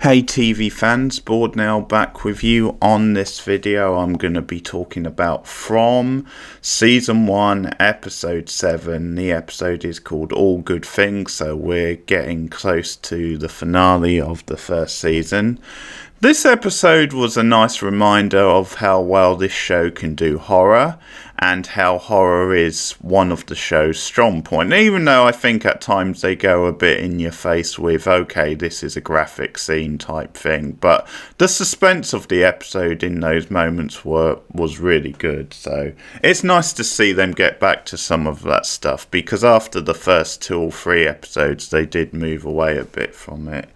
Hey TV fans, Bored now back with you. On this video I'm going to be talking about from Season 1, Episode 7. The episode is called All Good Things, so we're getting close to the finale of the first season. This episode was a nice reminder of how well this show can do horror, and how horror is one of the show's strong points. Even though I think at times they go a bit in your face with, okay, this is a graphic scene type thing, but the suspense of the episode in those moments was really good. So it's nice to see them get back to some of that stuff, because after the first 2 or 3 episodes they did move away a bit from it.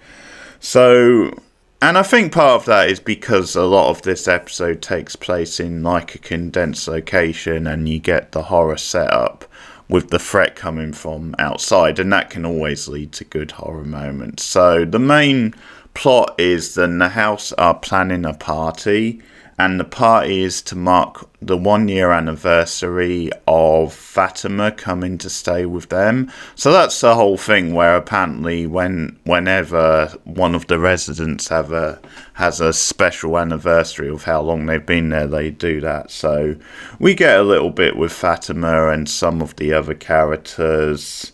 And I think part of that is because a lot of this episode takes place in like a condensed location, and you get the horror setup with the threat coming from outside, and that can always lead to good horror moments. So the main plot is that the house are planning a party, and the party is to mark the 1-year anniversary of Fatima coming to stay with them. So that's the whole thing, where apparently whenever one of the residents has a special anniversary of how long they've been there, they do that. So we get a little bit with Fatima and some of the other characters.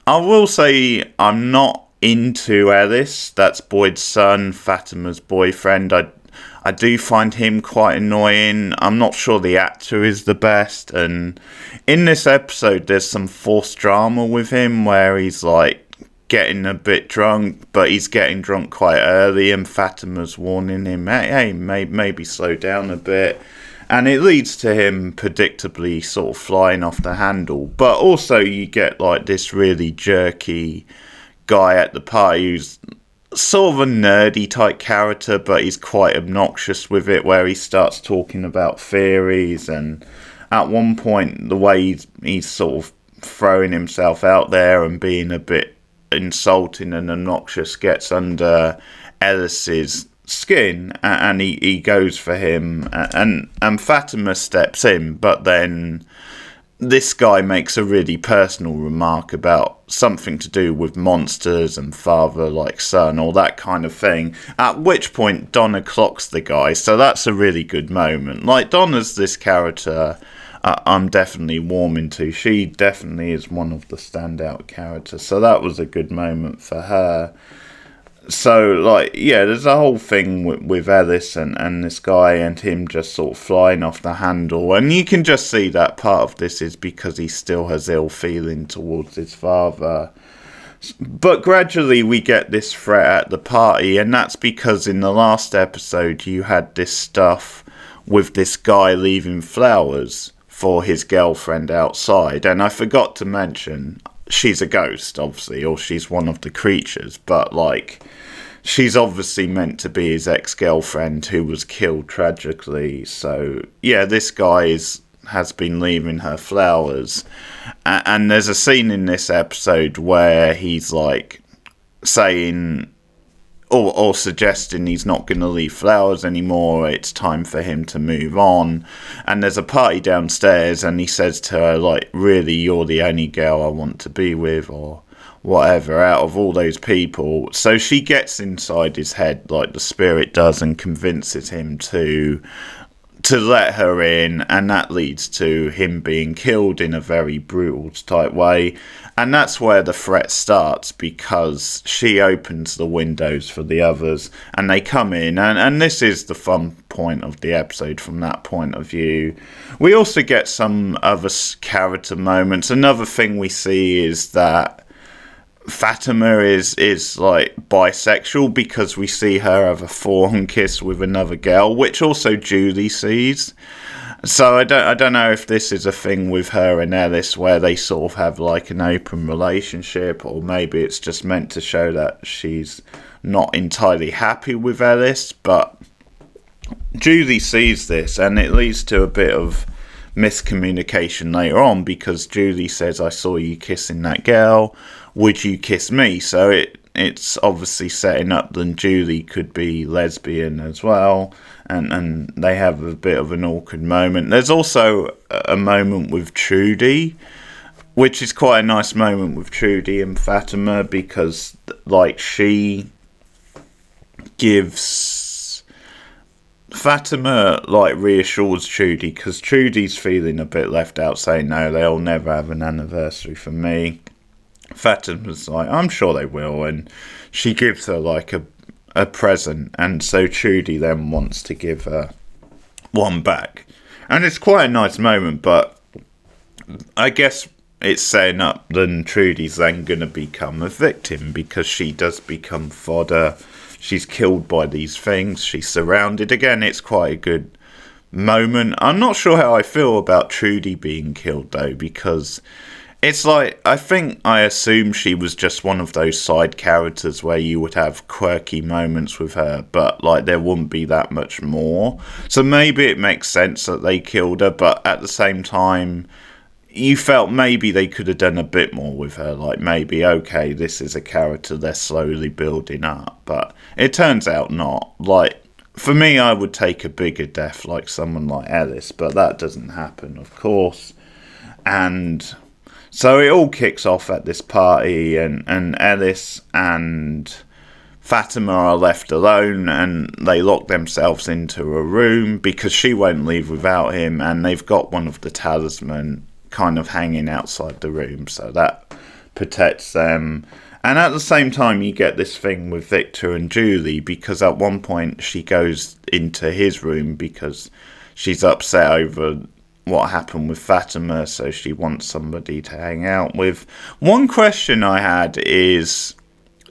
I will say I'm not into Ellis. That's Boyd's son, Fatima's boyfriend. I do find him quite annoying. I'm not sure the actor is the best, and in this episode there's some forced drama with him where he's like getting a bit drunk, but he's getting drunk quite early, and Fatima's warning him, hey, maybe slow down a bit, and it leads to him predictably sort of flying off the handle. But also you get like this really jerky guy at the party who's sort of a nerdy type character, but he's quite obnoxious with it, where he starts talking about theories, and at one point the way he's sort of throwing himself out there and being a bit insulting and obnoxious gets under Ellis's skin, and he goes for him, and Fatima steps in, but then this guy makes a really personal remark about something to do with monsters and father like son, or that kind of thing, at which point Donna clocks the guy. So that's a really good moment. Like, Donna's this character I'm definitely warming to. She definitely is one of the standout characters, so that was a good moment for her. So, like, yeah, there's a whole thing with Ellis and this guy and him just sort of flying off the handle. And you can just see that part of this is because he still has ill feeling towards his father. But gradually we get this threat at the party, and that's because in the last episode you had this stuff with this guy leaving flowers for his girlfriend outside. And I forgot to mention, she's a ghost, obviously, or she's one of the creatures, but like, she's obviously meant to be his ex-girlfriend who was killed tragically. So yeah, this guy has been leaving her flowers, and there's a scene in this episode where he's like saying or suggesting he's not going to leave flowers anymore, it's time for him to move on. And there's a party downstairs, and he says to her, like, really, you're the only girl I want to be with, or whatever, out of all those people. So she gets inside his head, like the spirit does, and convinces him to let her in, and that leads to him being killed in a very brutal type way. And that's where the threat starts, because she opens the windows for the others and they come in, and this is the fun point of the episode from that point of view. We also get some other character moments. Another thing we see is that Fatima is like bisexual, because we see her have a forearm kiss with another girl, which also Julie sees. So I don't know if this is a thing with her and Ellis where they sort of have like an open relationship, or maybe it's just meant to show that she's not entirely happy with Ellis. But Julie sees this, and it leads to a bit of miscommunication later on, because Julie says, I saw you kissing that girl, would you kiss me? So it's obviously setting up that Julie could be lesbian as well, and they have a bit of an awkward moment. There's also a moment with Trudy, which is quite a nice moment with Trudy and Fatima, because like she gives Fatima, like, reassures Trudy, because Trudy's feeling a bit left out, saying, no, they'll never have an anniversary for me. Fatima's like, I'm sure they will, and she gives her, like, a present, and so Trudy then wants to give her one back. And it's quite a nice moment, but I guess it's setting up then Trudy's then going to become a victim, because she does become fodder. She's killed by these things. She's surrounded. Again, it's quite a good moment. I'm not sure how I feel about Trudy being killed, though, because it's like, I assume she was just one of those side characters where you would have quirky moments with her, but, like, there wouldn't be that much more. So maybe it makes sense that they killed her, but at the same time, you felt maybe they could have done a bit more with her. Like, maybe, okay, this is a character they're slowly building up. But it turns out not. Like, for me, I would take a bigger death, like someone like Ellis. But that doesn't happen, of course. And so it all kicks off at this party. And Ellis and Fatima are left alone. And they lock themselves into a room because she won't leave without him. And they've got one of the talisman kind of hanging outside the room, so that protects them. And at the same time, you get this thing with Victor and Julie, because at one point she goes into his room because she's upset over what happened with Fatima, so she wants somebody to hang out with. One question I had is,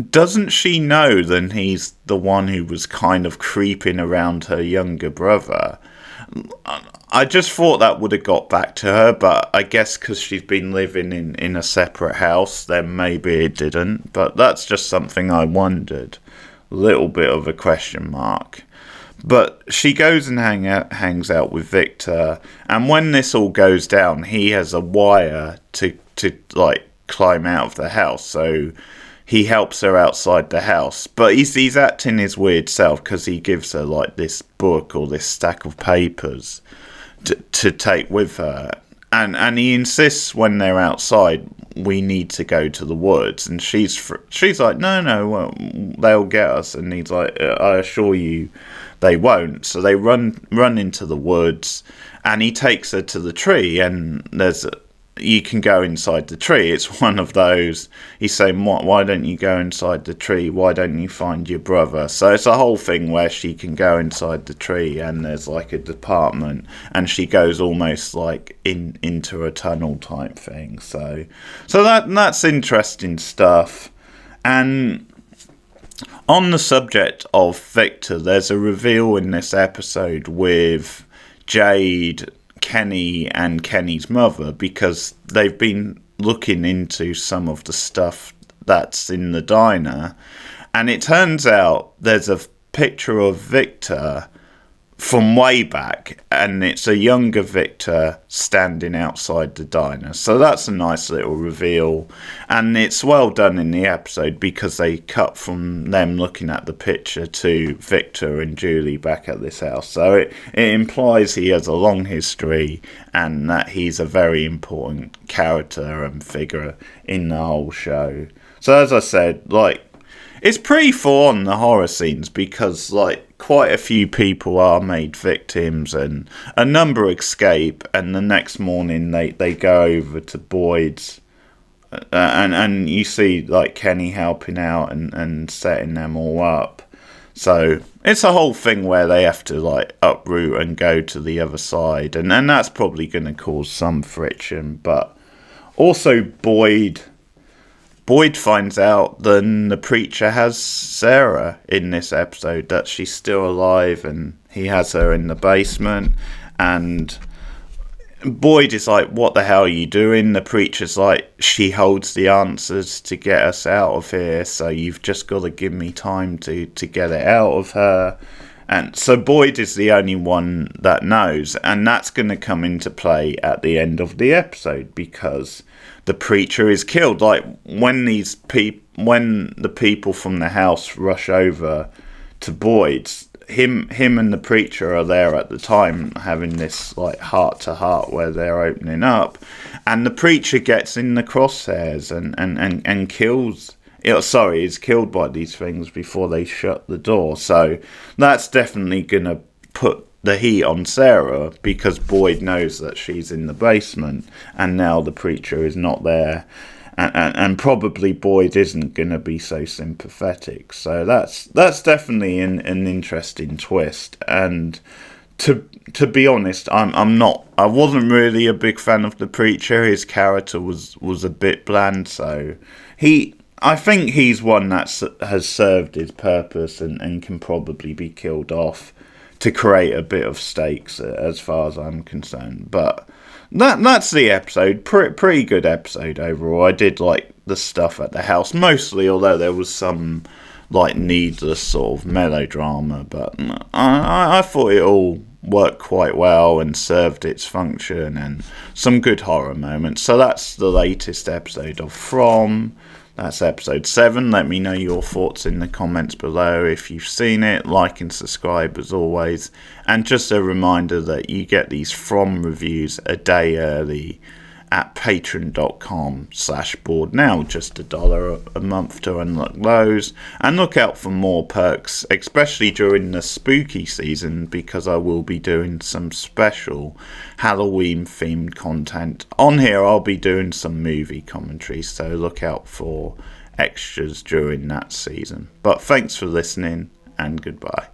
doesn't she know that he's the one who was kind of creeping around her younger brother? I just thought that would have got back to her, but I guess because she's been living in a separate house, then maybe it didn't. But that's just something I wondered. A little bit of a question mark. But she goes and hangs out with Victor, and when this all goes down, he has a wire to like climb out of the house, so he helps her outside the house. But he's acting his weird self, because he gives her like this book or this stack of papers to take with her, and he insists when they're outside, we need to go to the woods, and she's like, no, well, they'll get us, and he's like, I assure you they won't. So they run into the woods, and he takes her to the tree, and you can go inside the tree. It's one of those, he's saying, why don't you go inside the tree? Why don't you find your brother? So it's a whole thing where she can go inside the tree, and there's like a department, and she goes almost like into a tunnel type thing. So that's interesting stuff. And on the subject of Victor, there's a reveal in this episode with Jade, Kenny and Kenny's mother, because they've been looking into some of the stuff that's in the diner, and it turns out there's a picture of Victor from way back, and it's a younger Victor standing outside the diner. So that's a nice little reveal, and it's well done in the episode, because they cut from them looking at the picture to Victor and Julie back at this house. So it implies he has a long history, and that he's a very important character and figure in the whole show. So as I said, like, it's pretty full on, the horror scenes, because like quite a few people are made victims, and a number escape, and the next morning they go over to Boyd's, and you see like Kenny helping out and setting them all up. So it's a whole thing where they have to like uproot and go to the other side, and that's probably going to cause some friction. But also Boyd finds out that the preacher has Sarah in this episode, that she's still alive, and he has her in the basement. And Boyd is like, what the hell are you doing? The preacher's like, she holds the answers to get us out of here, so you've just got to give me time to get it out of her. And so Boyd is the only one that knows, and that's going to come into play at the end of the episode, because the preacher is killed. Like when the people from the house rush over to Boyd's, him and the preacher are there at the time having this like heart to heart where they're opening up, and the preacher gets in the crosshairs and kills is killed by these things before they shut the door. So that's definitely going to put the heat on Sarah, because Boyd knows that she's in the basement and now the preacher is not there, and probably Boyd isn't going to be so sympathetic. So that's definitely an interesting twist. And to be honest, I wasn't really a big fan of the preacher. His character was a bit bland, so I think he's one that has served his purpose and can probably be killed off to create a bit of stakes, as far as I'm concerned. But that's the episode. Pretty good episode overall. I did like the stuff at the house mostly, although there was some like needless sort of melodrama. But I thought it all worked quite well and served its function, and some good horror moments. So that's the latest episode of From. That's episode 7. Let me know your thoughts in the comments below if you've seen it. Like and subscribe as always. And just a reminder that you get these From reviews a day early at patreon.com/borednow. Just $1 a month to unlock those. And look out for more perks, especially during the spooky season, because I will be doing some special Halloween themed content. On here I'll be doing some movie commentary, so look out for extras during that season. But thanks for listening, and goodbye.